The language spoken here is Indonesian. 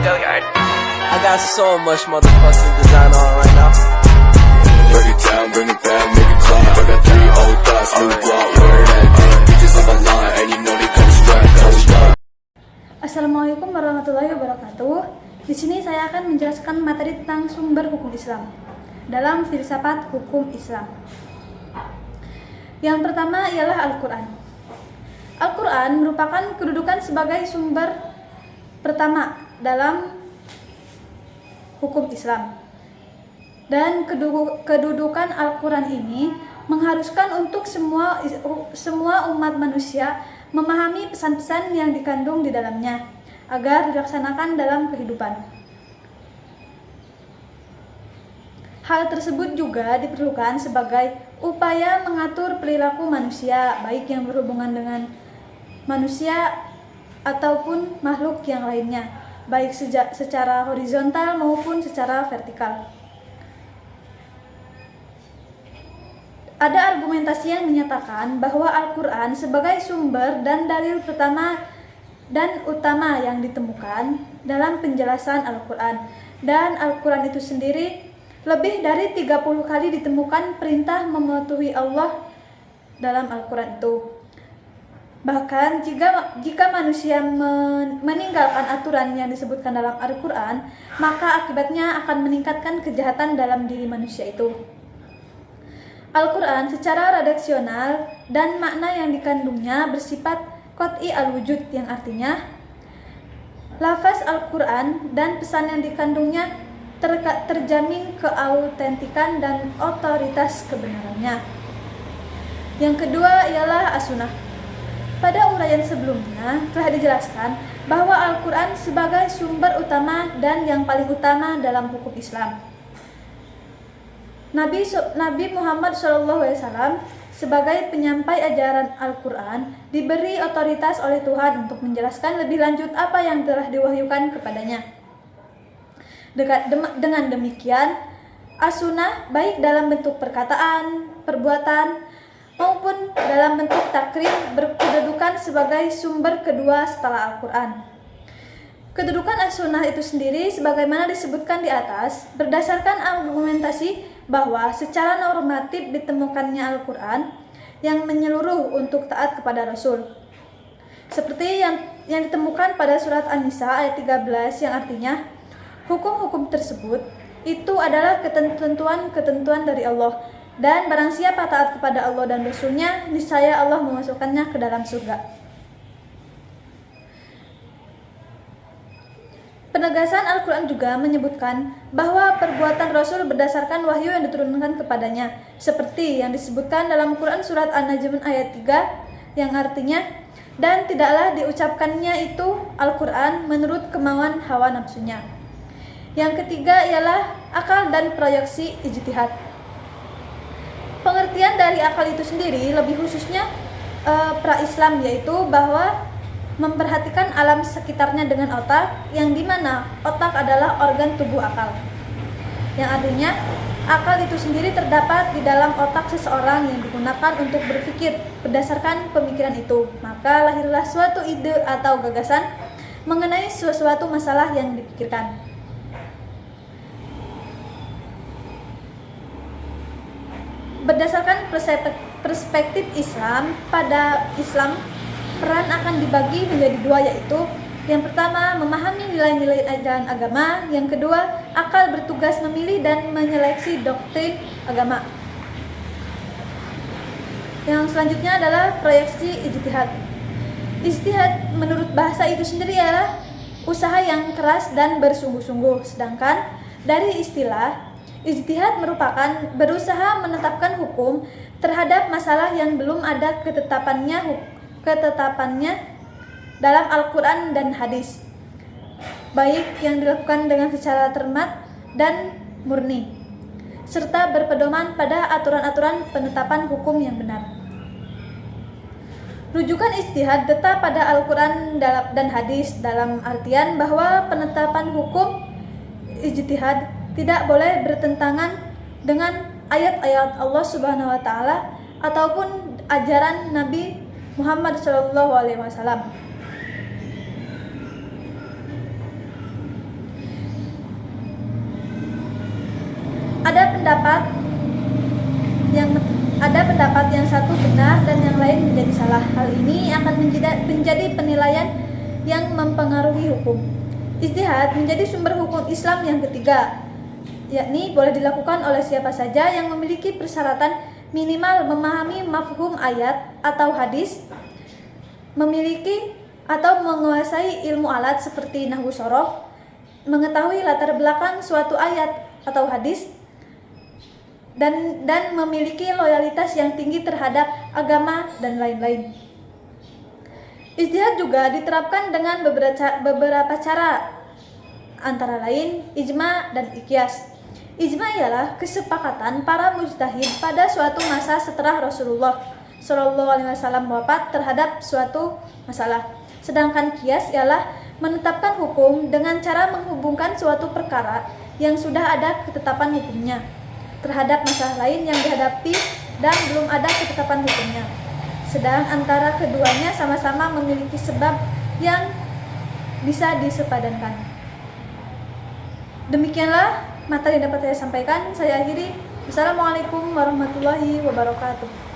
I got so much motherfucking design on right now. Break it down, bring it back, make it clap. I got 3 old thoughts, new guap, where that thing. Bitches on my line, and you know they come strapped, hold up. Assalamualaikum warahmatullahi wabarakatuh. Di sini saya akan menjelaskan materi tentang sumber hukum Islam dalam filsafat hukum Islam. Yang pertama ialah Al-Quran. Al-Quran merupakan kedudukan sebagai sumber pertama dalam hukum Islam. Dan kedudukan Al-Quran ini mengharuskan untuk semua umat manusia memahami pesan-pesan yang dikandung di dalamnya agar dilaksanakan dalam kehidupan. Hal tersebut juga diperlukan sebagai upaya mengatur perilaku manusia, baik yang berhubungan dengan manusia ataupun makhluk yang lainnya, baik secara horizontal maupun secara vertikal. Ada argumentasi yang menyatakan bahwa Al-Quran sebagai sumber dan dalil pertama dan utama yang ditemukan dalam penjelasan Al-Quran. Dan Al-Quran itu sendiri lebih dari 30 kali ditemukan perintah mematuhi Allah dalam Al-Quran itu. Bahkan jika manusia meninggalkan aturan yang disebutkan dalam Al-Quran, maka akibatnya akan meningkatkan kejahatan dalam diri manusia itu. Al-Quran secara redaksional dan makna yang dikandungnya bersifat qat'i al-wujud, yang artinya lafaz Al-Quran dan pesan yang dikandungnya terjamin keautentikan dan otoritas kebenarannya. Yang kedua ialah as-sunnah. Pada uraian sebelumnya telah dijelaskan bahwa Al-Quran sebagai sumber utama dan yang paling utama dalam hukum Islam. Nabi Muhammad SAW sebagai penyampai ajaran Al-Quran diberi otoritas oleh Tuhan untuk menjelaskan lebih lanjut apa yang telah diwahyukan kepadanya. Dengan demikian, as-sunnah baik dalam bentuk perkataan, perbuatan, maupun dalam bentuk takrir berkedudukan sebagai sumber kedua setelah Al-Quran. Kedudukan as-sunnah itu sendiri sebagaimana disebutkan di atas berdasarkan argumentasi bahwa secara normatif ditemukannya Al-Quran yang menyeluruh untuk taat kepada Rasul. Seperti yang ditemukan pada surat An-Nisa ayat 13 yang artinya hukum-hukum tersebut itu adalah ketentuan-ketentuan dari Allah, dan barang siapa taat kepada Allah dan Rasul-Nya, niscaya Allah memasukkannya ke dalam surga. Penegasan Al-Quran juga menyebutkan bahwa perbuatan Rasul berdasarkan wahyu yang diturunkan kepadanya, seperti yang disebutkan dalam Quran surat An-Najm ayat 3 yang artinya, dan tidaklah diucapkannya itu Al-Quran menurut kemauan hawa nafsunya. Yang ketiga ialah akal dan proyeksi ijtihad. Pengertian dari akal itu sendiri lebih khususnya pra-Islam, yaitu bahwa memperhatikan alam sekitarnya dengan otak, yang dimana otak adalah organ tubuh akal, yang artinya akal itu sendiri terdapat di dalam otak seseorang yang digunakan untuk berpikir. Berdasarkan pemikiran itu, maka lahirlah suatu ide atau gagasan mengenai sesuatu masalah yang dipikirkan. Berdasarkan perspektif Islam, pada Islam peran akan dibagi menjadi dua, yaitu yang pertama memahami nilai-nilai ajaran agama, yang kedua akal bertugas memilih dan menyeleksi doktrin agama. Yang selanjutnya adalah proyeksi ijtihad. Ijtihad menurut bahasa itu sendiri adalah usaha yang keras dan bersungguh-sungguh, sedangkan dari istilah ijtihad merupakan berusaha menetapkan hukum terhadap masalah yang belum ada ketetapannya dalam Al-Quran dan hadis, baik yang dilakukan dengan secara cermat dan murni, serta berpedoman pada aturan-aturan penetapan hukum yang benar. Rujukan ijtihad tetap pada Al-Quran dan hadis, dalam artian bahwa penetapan hukum ijtihad tidak boleh bertentangan dengan ayat-ayat Allah Subhanahu wa taala ataupun ajaran Nabi Muhammad SAW. pendapat yang satu benar dan yang lain menjadi salah. Hal ini akan menjadi penilaian yang mempengaruhi hukum. Ijtihad menjadi sumber hukum Islam yang ketiga, yakni boleh dilakukan oleh siapa saja yang memiliki persyaratan minimal memahami mafhum ayat atau hadis, memiliki atau menguasai ilmu alat seperti nahwu shorof, mengetahui latar belakang suatu ayat atau hadis, dan memiliki loyalitas yang tinggi terhadap agama dan lain-lain. Ijtihad juga diterapkan dengan beberapa cara, antara lain ijma dan qiyas. Ijma ialah kesepakatan para mujtahid pada suatu masa setelah Rasulullah SAW wafat terhadap suatu masalah. Sedangkan qiyas ialah menetapkan hukum dengan cara menghubungkan suatu perkara yang sudah ada ketetapan hukumnya terhadap masalah lain yang dihadapi dan belum ada ketetapan hukumnya. Sedang antara keduanya sama-sama memiliki sebab yang bisa disepadankan. Demikianlah materi yang dapat saya sampaikan. Saya akhiri. Wassalamualaikum warahmatullahi wabarakatuh.